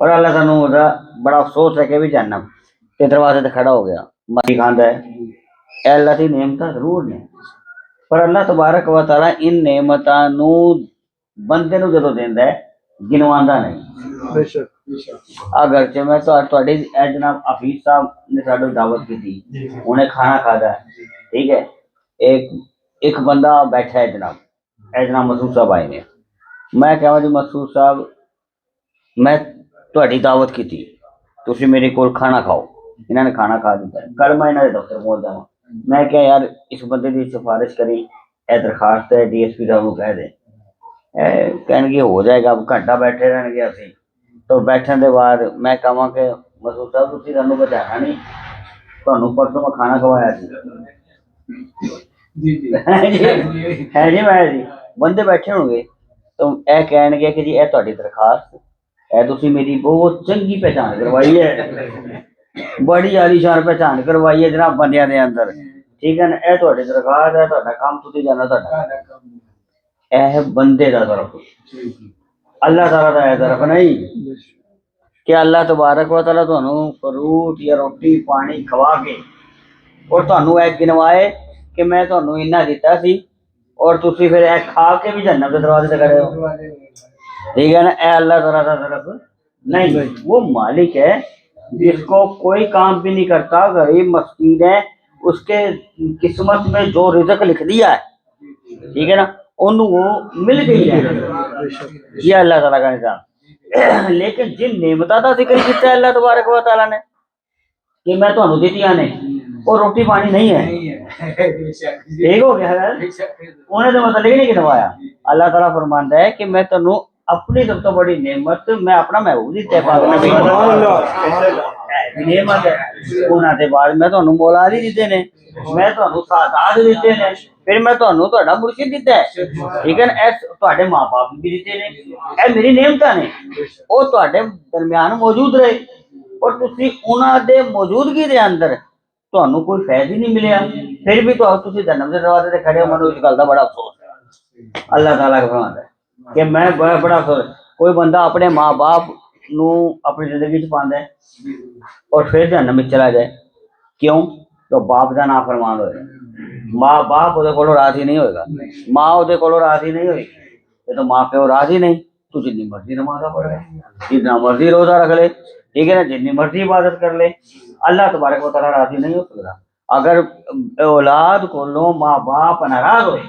اور اللہ تعالیٰ دا بڑا افسوس ہے کہ بھی جہنم کے دروازے تے کھڑا ہو گیا ماری کھاندا ہے. اے اللہ دی نعمتاں ضرور نے پر اللہ تبارک و تعالیٰ ان نعمتاں نو بندے نو جدوں دیندا ہے گنواندا نہیں. بے شک اگرچہ میں تہاڈی اے جناب حفیظ صاحب نے ساڈو دعوت کی تھی انہیں کھانا کھادا ہے ٹھیک ہے. ایک بندہ بیٹھا ہے جناب اے جناب مسعود صاحب آئے نے. میں کہاں جی مسعود صاحب میں تہاڈی دعوت کی تھی تسی میرے کول کھانا کھاؤ. انہوں نے کھانا کھا دیتا ہے. کل میں انہوں نے دفتر پہنچ جاؤں میں کیا یار اس بندے کی سفارش کری اے درخواست ہے ڈی ایس پی صاحب کو کہہ دیں کہنے گے ہو جائے گا. اب گھنٹہ بیٹھے رہن گے اسی تو بیٹھنے کے بعد میں کہاں کہ مسعود صاحب تسی سانوں بچایا نہیں تہانوں پرسوں میں کھانا کھوایا سی ہے جی میں جی بندے بیٹھے ہوں گے تو اے کہن گے کہ جی اے تہاڈی درخواست اے تسی میری بہت چنگی پہچان کروائی ہے بڑی عالیشان پہچان کروائی ہے جناب بندیاں دے اندر ٹھیک ہے نا. اے تہاڈی درخواست ہے تہاڈا کام تسی جانا تہاڈا اے بندے دا طرف اللہ تعالیٰ دا اے طرف نہیں کہ اللہ تبارک و تعالیٰ تانوں فروٹ یا روٹی پانی کھوا کے اور تانوں اے گنوائے کہ میں تانوں اتنا دیتا سی اور تسی پھر اے کھا کے بھی جنت دے دروازے تے کھڑے ہو. ٹھیک ہے نا. اے اللہ تعالیٰ دا طرف نہیں. وہ مالک ہے جس کو کوئی کام بھی نہیں کرتا غریب مسکین ہے اس کے قسمت میں جو رزق لکھ دیا ہے ٹھیک ہے نا انہوں وہ مل گئی ہے. یہ اللہ تعالیٰ کا نظام. لیکن جن نعمتوں کا ذکر کیا ہے اللہ تبارک و تعالیٰ نے کہ میں تانوں دتیاں نے اور روٹی پانی نہیں ہے ٹھیک ہو گیا انہیں تو مطلب نہیں گنوایا. اللہ تعالیٰ فرماندا ہے کہ میں تانوں اپنی سب تو بڑی نعمت میں اپنا محبوب دیتا پاک نبی نعمت ہے انہاں دے بعد میں تانوں مولا علی دیتے نے میں تانوں سادات دیتے نے پھر میں تانوں تہاڈا مرشد دیتا ہے ٹھیک ہے نا. اے تہاڈے ماں باپ بھی دیتے نے اے میری نعمتاں نے او تہاڈے درمیان موجود رہے اور تسی انہاں دے موجودگی دے اندر تانوں کوئی فائدہ ہی نہیں ملیا پھر بھی تسی جنت دے دروازے تے کھڑے ہو. مینوں اس گل دا بڑا افسوس ہے. اللہ تعالیٰ کا فرماندا ہے کہ میں بڑا افسوس کوئی بندہ اپنے ماں باپ نو اپنی زندگی چ پاندا ہے اور پھر جہنم میں چلا جائے کیوں تو باپ دا نافرمان ہوئے ماں باپ وہ کولوں راضی نہیں ہوئے گا ماں وہ کولوں راضی نہیں ہوئی یہ تو ماں پیو راضی نہیں تو جتنی مرضی نماز پڑھ لے جتنا مرضی روزہ رکھ لے ٹھیک ہے نا جتنی مرضی عبادت کر لے اللہ تبارک و تعالیٰ راضی نہیں ہو سکتا. اگر اولاد کولوں ماں باپ ناراض ہوئے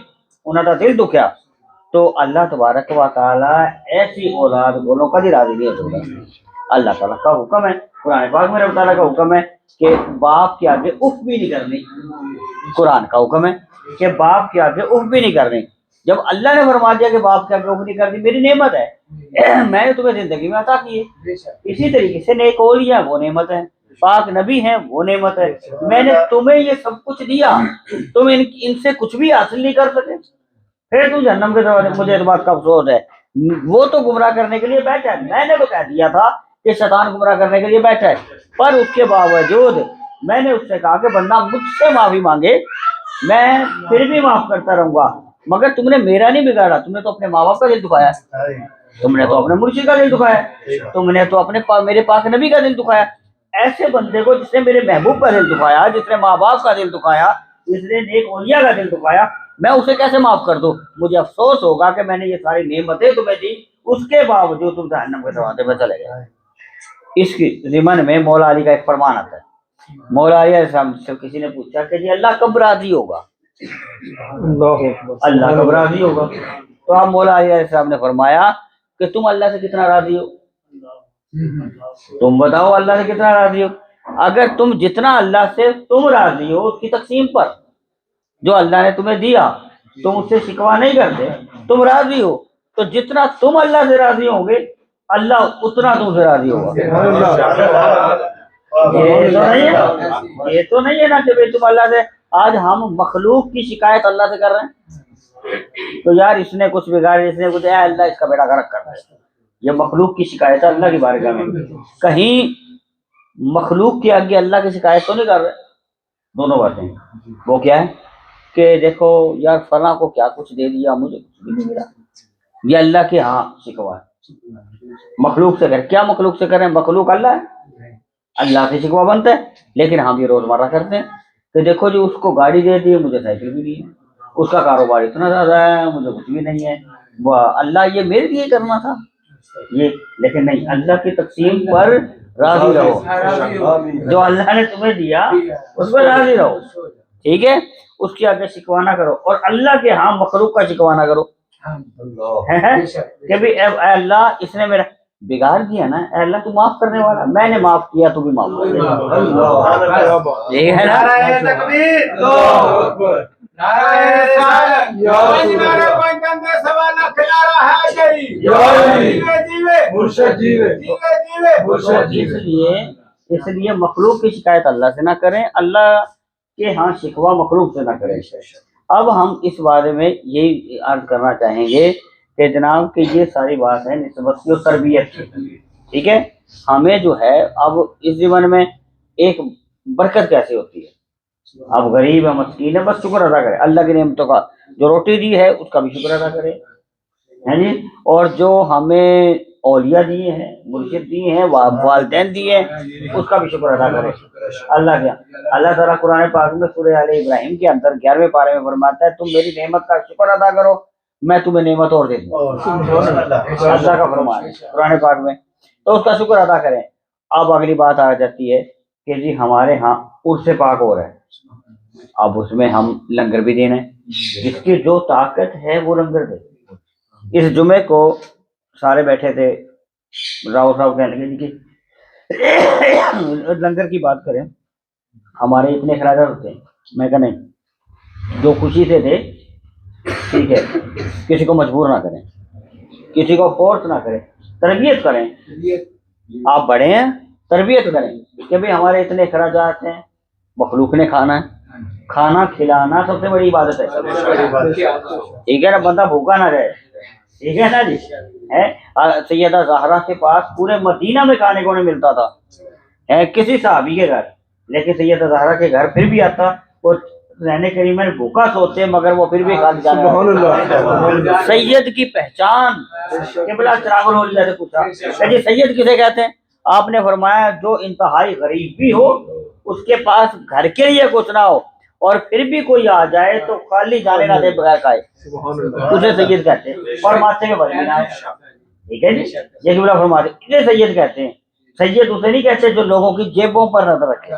انہاں دا دل دکھیا تو اللہ تبارک و تعالیٰ ایسی اولاد کولوں کبھی راضی نہیں ہو سکتا. اللہ تعالیٰ کا حکم ہے قرآن پاک میں رب تعالیٰ کا حکم ہے کہ باپ کے آگے اف بھی نہیں کرنی. قرآن کا حکم ہے کہ باپ کے آگے اف بھی نہیں کرنی. جب اللہ نے فرما دیا کہ باپ کے آگے اف نہیں کرنی میری نعمت ہے میں نے تمہیں زندگی میں عطا کی ہے. اسی طریقے سے نیک اولیاء وہ نعمت ہے پاک نبی ہیں وہ نعمت ہے. میں نے تمہیں یہ سب کچھ دیا تم ان سے کچھ بھی حاصل نہیں کر سکے پھر تو جہنم کے دروازے. مجھے اس بات کا افسوس ہے وہ تو گمراہ کرنے کے لیے بیٹھا ہے. میں نے تو کہہ دیا تھا کہ شیطان گمراہ کرنے کے لیے بیٹھا ہے پر اس کے باوجود میں نے اس سے کہا کہ بندہ مجھ سے معافی مانگے میں پھر بھی معاف کرتا رہوں گا مگر تم نے میرا نہیں بگاڑا. تم نے تو اپنے ماں باپ کا دل دکھایا تم نے تو اپنے مرشد کا دل دکھایا تم نے تو اپنے میرے پاک نبی کا دل دکھایا. ایسے بندے کو جس نے میرے محبوب کا دل دکھایا جس نے ماں باپ کا دل دکھایا جس نے نیک اولیاء کا دل دکھایا میں اسے کیسے معاف کر دوں. مجھے افسوس ہوگا کہ میں نے یہ ساری نعمتیں تمہیں دی اس کے باوجود تم جہنم کے دروازے پہ چلے گئے. اس کی ضمن میں مولا علی کا ایک فرمان آتا ہے. مولا علی علیہ السلام سے کسی نے پوچھا کہ جی اللہ کب راضی ہوگا اللہ کب راضی ہوگا تو اب مولا علی علیہ السلام نے فرمایا کہ تم اللہ سے کتنا راضی ہو تم بتاؤ اللہ سے کتنا راضی ہو. اگر تم جتنا اللہ سے تم راضی ہو اس کی تقسیم پر جو اللہ نے تمہیں دیا تم اس سے شکوہ نہیں کرتے تم راضی ہو تو جتنا تم اللہ سے راضی ہوں گے اللہ اتنا تم سے راضی ہوگا. یہ تو نہیں ہے نا کہ تم اللہ سے آج ہم مخلوق کی شکایت اللہ سے کر رہے ہیں تو یار اس نے کچھ بگاڑ اس نے کچھ اللہ اس کا بیڑا غرق کر رہا ہے. یہ مخلوق کی شکایت ہے اللہ کی بارگاہ میں کہیں مخلوق کے آگے اللہ کی شکایت تو نہیں کر رہے. دونوں باتیں وہ کیا ہے کہ دیکھو یار فلاں کو کیا کچھ دے دیا مجھے کچھ بھی نہیں ملا یہ اللہ کے ہاں شکوا ہے. مخلوق سے کریں. کیا مخلوق سے کریں؟ مخلوق اللہ ہے, اللہ سے شکوہ بنتا ہے. لیکن ہم یہ روزمرہ کرتے ہیں کہ دیکھو جی اس کو گاڑی دے دی, مجھے سائیکل بھی نہیں ہے, اس کا کاروبار اتنا زیادہ ہے, مجھے کچھ بھی نہیں ہے. وہ اللہ یہ میرے لیے کرنا تھا یہ. لیکن نہیں, اللہ کی تقسیم پر راضی رہو. جو اللہ نے تمہیں دیا اس پر راضی رہو, ٹھیک ہے. اس کے آگے شکوہ نہ کرو, اور اللہ کے ہاں مخلوق کا شکوہ نہ کرو کہ بھی اے اللہ اس نے میرا بگاڑ دیا نا, اے اللہ تو معاف کرنے والا, میں نے معاف کیا تو بھی معاف کر دے. یہ ہے نا. اس لیے مخلوق کی شکایت اللہ سے نہ کریں, اللہ کے ہاں شکوہ مخلوق سے نہ کریں. اب ہم اس بارے میں یہی عرض کرنا چاہیں گے کہ جناب کہ یہ ساری بات ہے نسبت کی اور تربیت کی, ٹھیک ہے. ہمیں جو ہے اب اس زمانے میں ایک برکت کیسے ہوتی ہے, اب غریب ہے مسکین ہے, بس شکر ادا کرے اللہ کی نعمتوں کا. جو روٹی دی ہے اس کا بھی شکر ادا کرے, ہے جی. اور جو ہمیں اولیاء دیے ہیں, مرشد دیے ہیں, والدین دیے ہیں, اس کا بھی شکر ادا کرے. اللہ کیا اللہ تعالیٰ قرآن پاک میں سورہ آل ابراہیم کے اندر 11ویں پارے میں فرماتا ہے تم میری نعمت کا شکر ادا کرو میں تمہیں نعمت اور دے دوں. اللہ کا فرمان ہے قرآن پاک میں, تو اس کا شکر ادا کریں. اب اگلی بات آ جاتی ہے کہ جی ہمارے ہاں عرس پاک ہو رہا ہے, اب اس میں ہم لنگر بھی دینا ہے. جس کی جو طاقت ہے وہ لنگر دے. اس جمعے کو سارے بیٹھے تھے, راؤ صاحب کہنے لگے جی کہ لنگر کی بات کریں, ہمارے اتنے اخراجات ہوتے ہیں. میں کہا نہیں, جو خوشی سے دے ٹھیک ہے, کسی کو مجبور نہ کریں, کسی کو فورس نہ کریں, تربیت کریں. آپ بڑے ہیں تربیت کریں کہ بھائی ہمارے اتنے اخراجات ہیں, مخلوق نے کھانا ہے, کھانا کھلانا سب سے بڑی عبادت ہے, ٹھیک ہے نا. بندہ بھوکا نہ رہے, ٹھیک ہے نا جی. سیدہ زہرا کے پاس پورے مدینہ میں کھانے کو نہیں ملتا تھا کسی صحابی کے گھر, لیکن سیدہ زہرا کے گھر پھر بھی آتا. وہ رہنے کریم میں بھوکا سوتے مگر وہ پھر بھی کھا جانا. سید کی پہچان کہ بلا چراغ الاولیاء سے پوچھا جی سید کسے کہتے ہیں؟ آپ نے فرمایا جو انتہائی غریب بھی ہو, اس کے پاس گھر کے لیے کچھ نہ ہو, اور پھر بھی کوئی آ جائے تو خالی جانے نہ دے بغیر کھائے, اسے سید کہتے ہیں. اور ماتھے کے بل بھی نہ آئے, ٹھیک ہے جی. یہ جملہ فرماتے انہیں سید کہتے ہیں. سید اسے نہیں کہتے جو لوگوں کی جیبوں پر نظر رکھے,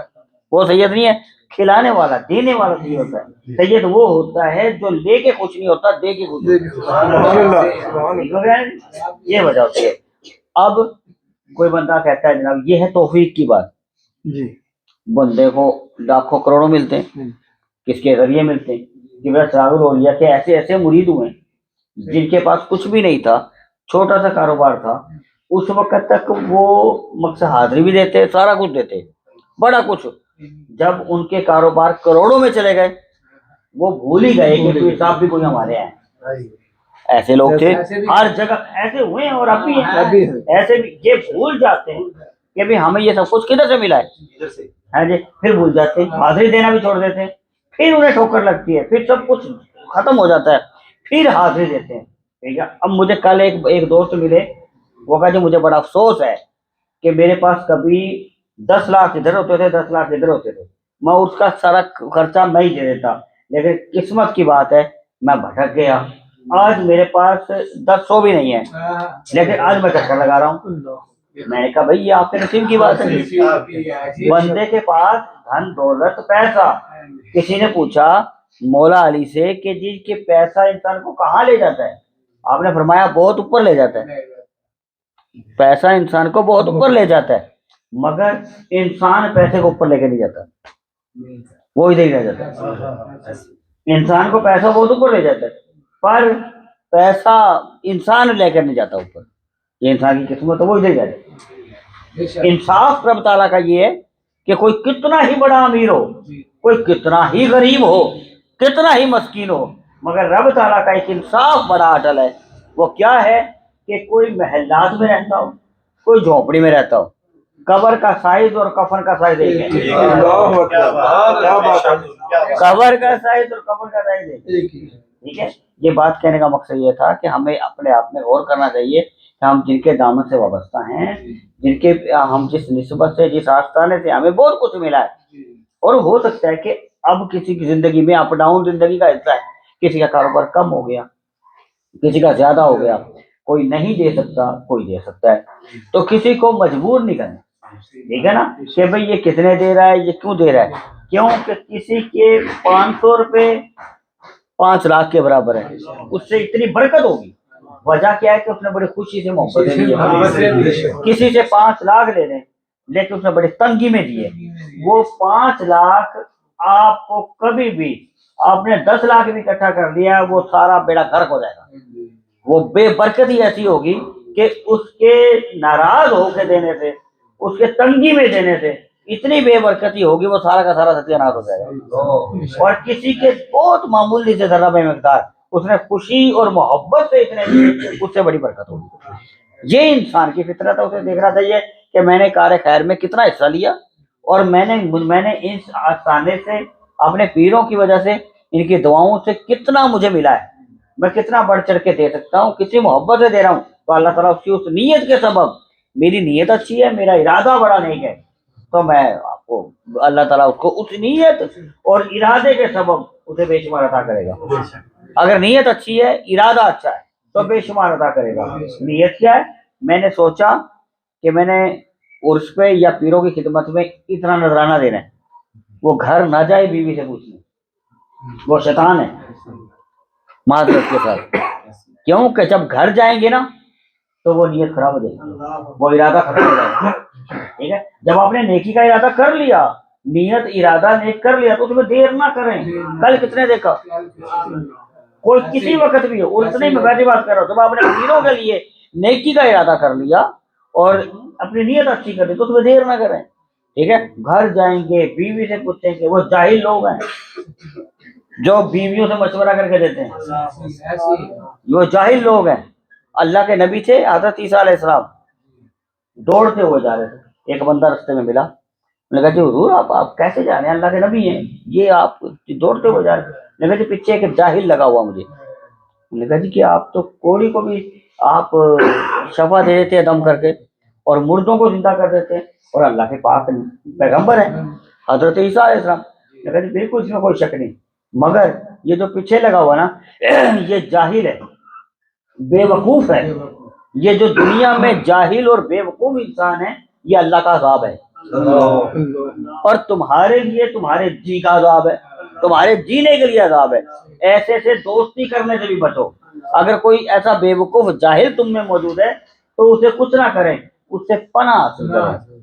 وہ سید نہیں ہے. کھلانے والا دینے والا سید ہوتا ہے. سید وہ ہوتا ہے جو لے کے خوش نہیں ہوتا, دے کے خوش ہوتا ہے. یہ وجہ ہوتی ہے. اب کوئی بندہ کہتا ہے جناب یہ ہے توفیق کی بات جی, بندے کو لاکھوں کروڑوں ملتے ہیں, کس کے ذریعے ملتے ہیں کہ میرا چراغ الاولیاء کے ایسے ایسے مرید ہوئے جن کے پاس کچھ بھی نہیں تھا, چھوٹا سا کاروبار تھا, اس وقت تک وہ مقصد حاضری بھی دیتے, سارا کچھ دیتے, بڑا کچھ. جب ان کے کاروبار کروڑوں میں چلے گئے وہ بھول ہی گئے کہ کوئی صاحب بھی کوئی ہمارے ہیں. ایسے لوگ تھے ہر جگہ, ایسے ہوئے ہیں اور اب بھی ہیں. ایسے بھی یہ بھول جاتے ہیں کہ بھی ہمیں یہ سب کچھ کدھر سے ملا ہے جی, پھر بھول جاتے ہیں, حاضری دینا بھی چھوڑ دیتے ہیں, پھر انہیں ٹھوکر لگتی ہے, پھر سب کچھ ختم ہو جاتا ہے, پھر حاضری دیتے ہیں. ٹھیک ہے. اب مجھے کل ایک دوست ملے, وہ کہا جی مجھے بڑا افسوس ہے کہ میرے پاس کبھی 10 لاکھ ادھر ہوتے تھے 10 لاکھ ادھر ہوتے تھے, میں اس کا سارا خرچہ میں ہی دے دیتا, لیکن قسمت کی بات ہے میں بھٹک گیا, آج میرے پاس 100 بھی نہیں ہے, لیکن آج میں چکر لگا رہا ہوں. میں نے کہا بھائی یہ آپ کے نصیب کی بات ہے. بندے کے پاس دھن دولت پیسہ, کسی نے پوچھا مولا علی سے کہ جی کہ پیسہ انسان کو کہاں لے جاتا ہے؟ آپ نے فرمایا بہت اوپر لے جاتا ہے. پیسہ انسان کو بہت اوپر لے جاتا ہے, مگر انسان پیسے کو اوپر لے کے نہیں جاتا, وہ ادھر ہی رہ جاتا ہے. انسان کو پیسہ بہت اوپر لے جاتا ہے, پر پیسہ انسان لے کر نہیں جاتا اوپر. یہ انسان کی قسمت ہے, وہ ادھر ہی رہ جاتا ہے. انصاف رب تعالیٰ کا یہ ہے کہ کوئی کتنا ہی بڑا امیر ہو, کوئی کتنا ہی غریب ہو, کتنا ہی مسکین ہو, مگر رب تعالیٰ کا ایک انصاف بڑا اٹل ہے. وہ کیا ہے کہ کوئی محلات میں رہتا ہو, کوئی جھونپڑی میں رہتا ہو, قبر کا سائز اور کفن کا سائز ایک ہے. قبر کا سائز اور کفن کا سائز ایک ہے. ٹھیک ہے. یہ بات کہنے کا مقصد یہ تھا کہ ہمیں اپنے آپ میں غور کرنا چاہیے ہم جن کے دامن سے وابستہ ہیں، جن کے ہم جس نسبت سے جس آستانے سے ہمیں بہت کچھ ملا ہے، اور ہو سکتا ہے کہ اب کسی کی زندگی میں اپ ڈاؤن زندگی کا حصہ ہے، کسی کا کاروبار کم ہو گیا، کسی کا زیادہ ہو گیا، کوئی نہیں دے سکتا، کوئی دے سکتا ہے، تو کسی کو مجبور نہیں کرنا، ٹھیک ہے نا، کہ بھئی یہ کتنے دے رہا ہے، یہ کیوں دے رہا ہے، کیوں کہ کسی کے 500 روپے 5 لاکھ کے برابر ہے، اس سے اتنی برکت ہوگی، وجہ کیا ہے کہ اس نے بڑی خوشی سے محبت دی، کسی سے 5 لاکھ لے لیں لیکن اس نے بڑی تنگی میں دیے، وہ 5 لاکھ آپ کو کبھی بھی، آپ نے 10 لاکھ بھی اکٹھا کر لیا، وہ سارا بیڑا غرق ہو جائے گا، وہ بے برکتی ایسی ہوگی کہ اس کے ناراض ہو کے دینے سے، اس کے تنگی میں دینے سے اتنی بے برکتی ہوگی، وہ سارا کا سارا ستیہ ناش ہو جائے گا، اور کسی کے بہت معمولی سے ذرہ بے مقدار اس نے خوشی اور محبت سے اتنے دیے، اس سے بڑی برکت ہوگی۔ یہ انسان کی فطرت ہے، اسے دیکھنا چاہیے کہ میں نے کار خیر میں کتنا حصہ لیا، اور میں نے اس آستانے سے، اپنے پیروں کی وجہ سے، ان کی دعاؤں سے کتنا مجھے ملا ہے، میں کتنا بڑھ چڑھ کے دے سکتا ہوں، کسی محبت سے دے رہا ہوں، تو اللہ تعالیٰ اس کی اس نیت کے سبب، میری نیت اچھی ہے، میرا ارادہ بڑا نیک ہے، تو میں آپ کو اللہ تعالیٰ اس کو اس نیت اور ارادے کے سبب اسے بے شمار عطا کرے گا۔ اگر نیت اچھی ہے، ارادہ اچھا ہے، تو بے شمار عطا کرے گا۔ نیت کیا ہے؟ میں نے سوچا کہ میں نے عرس پہ یا پیروں کی خدمت میں اتنا نذرانہ دینا ہے، وہ گھر نہ جائے بیوی سے پوچھنے، وہ شیطان ہے معذرت کے ساتھ، کیوں کہ جب گھر جائیں گے نا تو وہ نیت خراب ہو جائے گی، وہ ارادہ ختم ہو جائے گا، ٹھیک ہے، جب آپ نے نیکی کا ارادہ کر لیا، نیت ارادہ نیک کر لیا، تو اس میں دیر نہ کریں۔ کل کتنے دیکھا، کوئی کسی وقت بھی ہو، اتنے میں ویسی بات کر رہا ہوں، جب آپ نے امیروں کے لیے نیکی کا ارادہ کر لیا اور اپنی نیت اچھی کر لی، تو اس میں دیر نہ کریں، ٹھیک ہے۔ گھر جائیں گے، بیوی سے پوچھیں گے، وہ جاہل لوگ ہیں جو بیویوں سے مشورہ کر کے دیتے ہیں، وہ جاہل لوگ ہیں۔ اللہ کے نبی تھے حضرت عیسیٰ علیہ السلام، دوڑتے ہوئے جا رہے تھے، ایک بندہ رستے میں ملا، نے کہا جی حضور آپ کیسے جا رہے ہیں، اللہ کے نبی ہیں، یہ آپ دوڑتے ہوئے جا رہے ہیں؟ نے کہا جی پیچھے ایک جاہل لگا ہوا مجھے۔ نے کہا جی کہ آپ تو کوڑی کو بھی آپ شفا دے دیتے ہیں دم کر کے، اور مردوں کو زندہ کر دیتے ہیں، اور اللہ کے پاک پیغمبر ہیں حضرت عیسیٰ علیہ السلام۔ نے کہا جی بالکل اس میں کوئی شک نہیں، مگر یہ جو پیچھے لگا ہوا نا یہ جاہل ہے، بے وقوف ہے، یہ جو دنیا میں جاہل اور بے وقوف انسان ہے، یہ اللہ کا عذاب ہے، اور تمہارے لیے تمہارے جی کا عذاب ہے، تمہارے جینے کے لیے عذاب ہے۔ ایسے سے دوستی کرنے سے بھی بچو، اگر کوئی ایسا بے وقوف جاہل تم میں موجود ہے تو اسے کچھ نہ کریں، اس سے پناہ حاصل کریں۔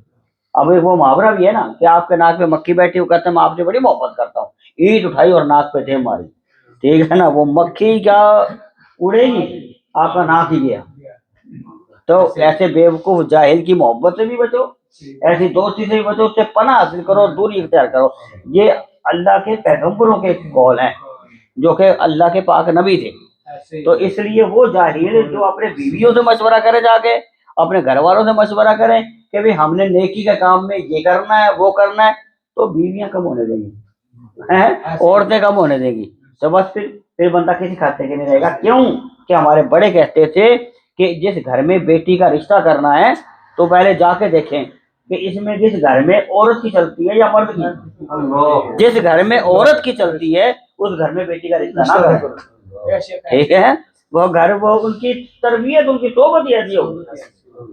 اب وہ محاورہ بھی ہے نا کہ آپ کے ناک پہ مکھی بیٹھی، وہ کہتے ہیں میں آپ سے بڑی محبت کرتا ہوں، اینٹ اٹھائی اور ناک پہ ٹھیم ماری، ٹھیک ہے نا، وہ مکھی کیا اڑے گی، آپ کا ناک ہی گیا۔ تو ایسے بے وقوف جاہل کی محبت سے بھی بچو، ایسی دوستی سے بھی بچو، اس سے پناہ حاصل کرو، دوری اختیار کرو۔ یہ اللہ کے پیغمبروں کے قول ہیں جو کہ اللہ کے پاک نبی تھے، تو اس لیے وہ جاہل جو اپنے بیویوں سے مشورہ کرے، جا کے اپنے گھر والوں سے مشورہ کریں کہ بھی ہم نے نیکی کے کام میں یہ کرنا ہے وہ کرنا ہے، تو بیویاں کم ہونے دیں گی، عورتیں کم ہونے دیں گی، تو بس پھر بندہ کسی کھاتے کے نہیں رہے گا۔ کیوں کہ ہمارے بڑے کہتے تھے کہ جس گھر میں بیٹی کا رشتہ کرنا ہے تو پہلے جا کے دیکھیں کہ اس میں جس گھر میں عورت کی چلتی ہے یا مرد کی، جس گھر میں عورت کی چلتی ہے اس گھر میں بیٹی کا رشتہ نہ کریں، ٹھیک ہے، وہ گھر وہ ان کی تربیت ان کی صحبت ہی ایسی ہوگی۔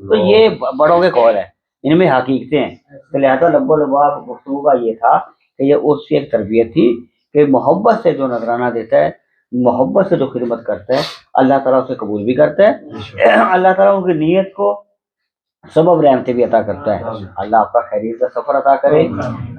تو یہ بڑوں کے قول ہے، ان میں حقیقتیں ہیں، تو لہٰذا لب و لباب گفتگو کا یہ تھا کہ یہ اس کی ایک تربیت تھی کہ محبت سے جو نذرانہ دیتا ہے، محبت سے جو خدمت کرتا ہے، اللہ تعالیٰ اسے قبول بھی کرتا ہے، اللہ تعالیٰ ان کی نیت کو سبب رحمتیں بھی عطا کرتا ہے۔ اللہ آپ کا خیریت کا سفر عطا کرے،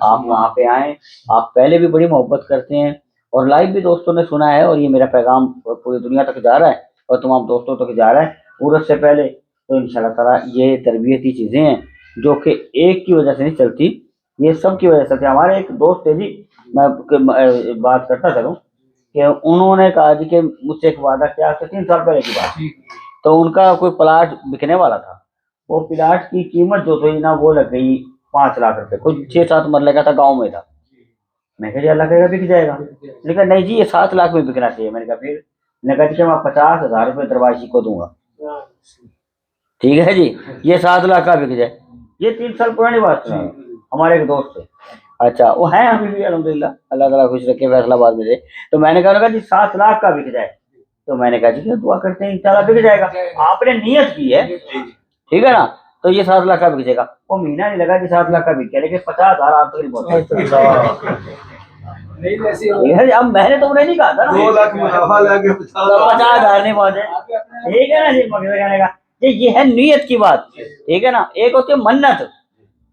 آپ وہاں پہ آئیں، آپ پہلے بھی بڑی محبت کرتے ہیں، اور لائیو بھی دوستوں نے سنا ہے، اور یہ میرا پیغام پوری دنیا تک جا رہا ہے اور تمام دوستوں تک جا رہا ہے عرس سے پہلے، تو انشاءاللہ تعالیٰ یہ تربیتی چیزیں ہیں جو کہ ایک کی وجہ سے نہیں چلتی، یہ سب کی وجہ سے۔ ہمارے ایک دوست تھے جی، میں بات کرتا چلوں کہ انہوں نے کہا جی کہ مجھ سے ایک وعدہ کیا، 3 سال پہلے کی بات، تو ان کا کوئی پلاٹ بکنے والا تھا، وہ پلاٹ کی قیمت جو تھی نا وہ لگ گئی 5 لاکھ روپے، کوئی 6-7 مرلے کا تھا، گاؤں میں تھا۔ میں کہا جی اللہ کہے گا بک جائے گا، میں نے کہا نہیں جی یہ 7 لاکھ میں بکنا چاہیے۔ میں نے کہا پھر، میں نے کہا کہ میں 50,000 روپے دروازی کو دوں گا، ٹھیک ہے جی، یہ 7 لاکھ کا بک جائے. یہ 3 سال پرانی بات ہے. ہمارے ایک دوست تھے، اچھا وہ ہیں ابھی بھی الحمدللہ، اللہ تعالیٰ خوش رکھے، فیصلہ آباد میں تھے. تو میں نے کہا جی 7 لاکھ کا بک جائے. تو میں نے کہا جی دعا کرتے ہیں انشاءاللہ بک جائے گا. آپ نے نیت کی ہے، ٹھیک ہے نا، تو یہ 7 لاکھ کا بک جائے گا. وہ مہینہ نہیں لگا کہ 7 لاکھ کا بک گیا، لیکن 50,000 آپ تک پہنچا. اب میں نے تو انہیں نہیں کہا تھا نا 2 لاکھ منافع لے کے 50,000 نہیں پہنچے. ٹھیک ہے نا جی، مقصد کہنے کا یہ ہے نیت کی بات. ٹھیک ہے نا. ایک ہوتی ہے منت،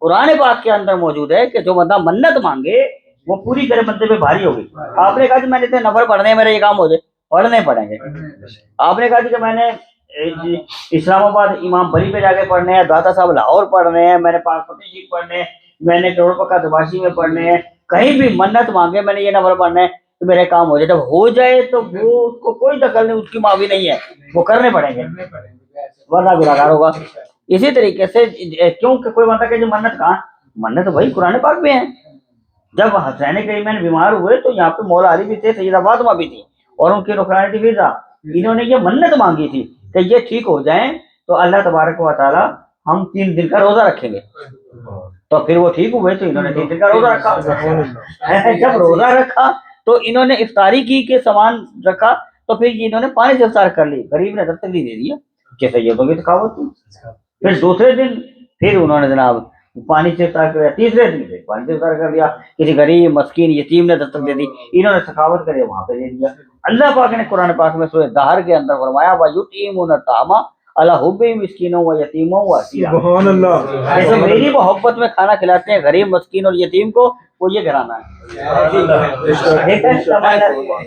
قرآن پاک کے اندر موجود ہے کہ جو بندہ منت مانگے وہ پوری کرے، بندے پہ بھاری ہوگی. آپ نے کہا کہ میں نے اتنے نفر پڑھنے ہیں، میرے یہ کام ہو جائے، پڑھنے پڑیں گے. آپ نے کہا کہ میں نے اسلام آباد امام بری پہ جا کے پڑھنے ہیں، داتا صاحب لاہور پڑھنے ہیں، میں نے پاک فتح جی پڑھنے ہیں، میں نے کروڑ پکا دباشی میں پڑھنے ہیں. کہیں بھی منت مانگے میں نے یہ نفر پڑھنا ہے تو میرے کام ہو جائے. جب ہو جائے تو وہ اس کو کوئی دخل نہیں، اس کی معافی نہیں ہے، وہ کرنے پڑیں گے ورنہ گناہگار ہوگا. اسی طریقے سے کیونکہ کوئی بندہ کہ جو منت کہاں، منت وہی قرآن پاک میں ہے. جب حسین کریمین بیمار ہوئے تو یہاں پہ مولا علی بھی تھے، سیدہ فاطمہ بھی تھی، اور ان کی رخرانی تھی فضا. انہوں نے یہ منت مانگی تھی کہ یہ ٹھیک ہو جائیں تو اللہ تبارک و تعالی ہم 3 دن کا روزہ رکھیں گے. تو پھر وہ ٹھیک ہوئے تو انہوں نے 3 دن کا روزہ رکھا. جب روزہ رکھا تو انہوں نے افطاری کی کہ سامان رکھا، تو پھر انہوں نے پانی سے افطار کر لی. غریب نے تسلی دے دیا جیسے یہ تو بھی ثقافت تھی. پھر دوسرے دن پھر انہوں نے جناب پانی سے افطار کر لیا. تیسرے دن سے پانی سے افطار کر لیا. کسی غریب مسکین یتیم نے دستک دے دی، انہوں نے سخاوت کری، وہاں پہ دے دیا. اللہ پاک نے قرآن پاک میں سورہ دہر کے اندر فرمایا وَيُطْعِمُونَ الطَّعَامَ عَلَىٰ حُبِّهِ مِسْكِینًا وَيَتِیمًا وَأَسِیرًا. سبحان اللہ. جیسے میری محبت میں کھانا کھلاتے ہیں غریب مسکین اور یتیم کو، وہ یہ گھرانا ہے.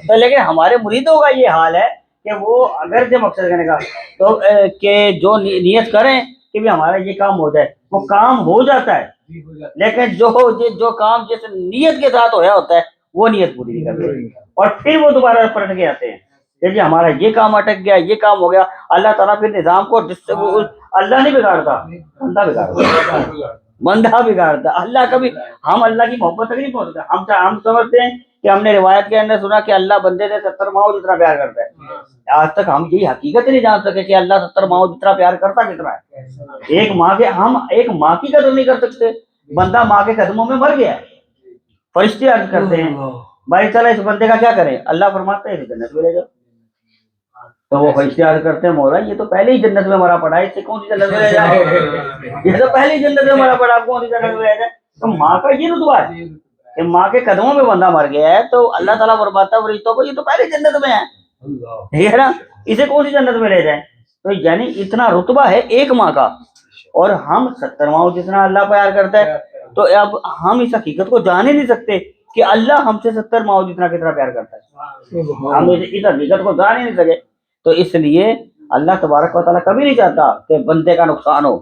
تو لیکن ہمارے مریدوں کا یہ حال ہے کہ وہ اگر جو مقصد کرنے کا تو کہ جو نیت کریں کہ بھی ہمارا یہ کام ہو جائے، وہ کام ہو جاتا ہے. لیکن جو کام جیسے نیت کے ساتھ ہوا ہوتا ہے وہ نیت پوری نہیں کرتے، اور پھر وہ دوبارہ پلٹ کے آتے ہیں کہ جی ہمارا یہ کام اٹک گیا، یہ کام ہو گیا. اللہ تعالیٰ پھر نظام کو اللہ نہیں بگاڑتا، بندہ بگاڑتا، بندہ بگاڑتا. اللہ کبھی ہم اللہ کی محبت تک نہیں پہنچتے. ہم سمجھتے ہیں کہ ہم نے روایت کے اندر سنا کہ اللہ بندے سے 70 ماؤں جتنا پیار کرتا ہے. آج تک ہم یہی حقیقت نہیں جان سکے کہ اللہ 70 ماؤں جتنا پیار کرتا کتنا ہے. ایک ماں کے ہم ایک ماں کی قدر نہیں کر سکتے. بندہ ماں کے قدموں میں مر گیا ہے. فرشتے عرض کرتے ہیں بھائی چلو اس بندے کا کیا کریں؟ اللہ فرماتے ہیں جنت میں لے جاؤ. تو وہ فرشتے عرض کرتے ہیں مولا یہ تو پہلے ہی جنت میں مرا پڑا ہے، اس سے کون سی جنت میں لے جائے؟ یہ تو پہلے ہی جنت میں مرا پڑا، آپ کون سی جنت میں لے جائے؟ تو ماں کا یہ رتبہ ہے کہ ماں کے قدموں میں بندہ مر گیا ہے تو اللہ تعالیٰ فرماتا ہے فرشتوں کو یہ تو پہلے جنت میں ہے، ٹھیک ہے نا، اسے کون سی جنت میں لے جائیں؟ تو یعنی اتنا رتبہ ہے ایک ماں کا، اور ہم 70 ماؤں جتنا اللہ پیار کرتا ہے. تو اب ہم اس حقیقت کو جان ہی نہیں سکتے کہ اللہ ہم سے 70 ماؤں جتنا کتنا پیار کرتا ہے. ہم اس حقیقت کو جان ہی نہیں سکے. تو اس لیے اللہ تبارک و تعالیٰ کبھی نہیں چاہتا کہ بندے کا نقصان ہو.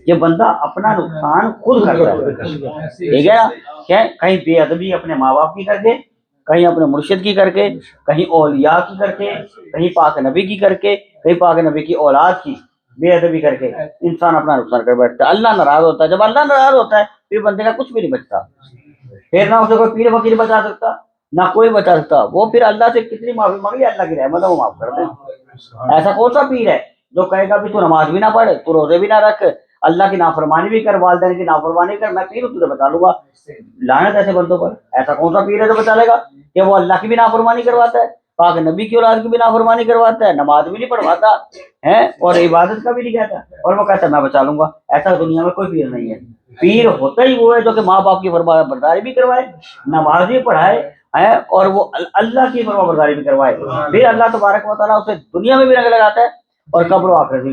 یہ بندہ اپنا نقصان خود کرتا ہے، ٹھیک ہے نا. کہیں بے ادبی اپنے ماں باپ کی کر کے، کہیں اپنے مرشد کی کر کے، کہیں اولیاء کی کر کے، کہیں پاک نبی کی کر کے، کہیں پاک نبی کی اولاد کی بے ادبی کر کے انسان اپنا نقصان کر بیٹھتا ہے. اللہ ناراض ہوتا ہے. جب اللہ ناراض ہوتا ہے پھر بندے کا کچھ بھی نہیں بچتا. پھر نہ اسے کوئی پیر فقیر بچا سکتا، نہ کوئی بچا سکتا. وہ پھر اللہ سے کتنی معافی مانگی، اللہ کی رحمت ہے وہ معاف کر دے. ایسا کون سا پیر ہے جو کہے گا بھی تو نماز بھی نہ پڑھ، تو روزے بھی نہ رکھ، اللہ کی نافرمانی بھی کر، والدین کی نافرمانی کر، میں پیر تجھے بتا لوں گا؟ لعنت ایسے بندوں پر. ایسا کون سا پیر ہے جو بتا لے گا کہ وہ اللہ کی بھی نافرمانی کرواتا ہے، پاک نبی کی اولاد کی بھی نافرمانی کرواتا ہے، نماز بھی نہیں پڑھواتا ہے اور عبادت کا بھی نہیں کہتا، اور وہ کہتا ہے میں بچا لوں گا؟ ایسا دنیا میں کوئی پیر نہیں ہے. پیر ہوتا ہی وہ ہے جو کہ ماں باپ کی فرما برداری بھی کروائے، نماز بھی پڑھائے اور وہ اللہ کی فرما برداری بھی کروائے. پھر اللہ تبارک و تعالیٰ اسے دنیا میں بھی رنگ لگاتا ہے اور قبر و آخرت بھی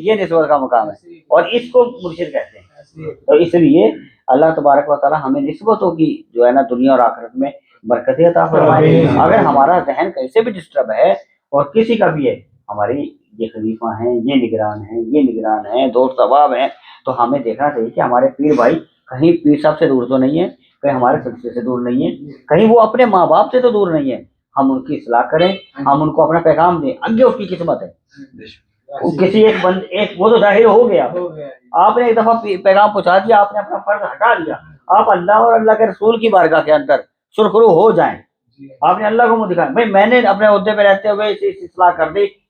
یہ نسبت کا مقام ہے اور اس کو مرشد کہتے ہیں. تو اس لیے اللہ تبارک و تعالیٰ ہمیں نسبتوں کی جو ہے نا دنیا اور آخرت میں برکتیں عطا فرمائے. اگر ہمارا ذہن کیسے بھی ڈسٹرب ہے اور کسی کا بھی ہے، ہماری یہ خلیفہ ہیں، یہ نگران ہیں، یہ نگران ہیں، دوست احباب ہیں، تو ہمیں دیکھنا چاہیے کہ ہمارے پیر بھائی کہیں پیر صاحب سے دور تو نہیں ہے، کہیں ہمارے سلسلے سے دور نہیں ہے، کہیں وہ اپنے ماں باپ سے تو دور نہیں ہے. ہم ان کی اصلاح کریں، ہم ان کو اپنا پیغام دیں، آگے اس کی قسمت ہے. کسی ایک وہ تو ظاہر ہو گیا، آپ نے ایک دفعہ پیغام پہنچا دیا، آپ نے اپنا فرض ہٹا دیا. آپ اللہ اور اللہ کے رسول کی بارگاہ کے اندر سرخرو ہو جائیں. آپ نے اللہ کو منہ دکھایا، بھائی میں نے اپنے عہدے پہ رہتے ہوئے اصلاح کر دی،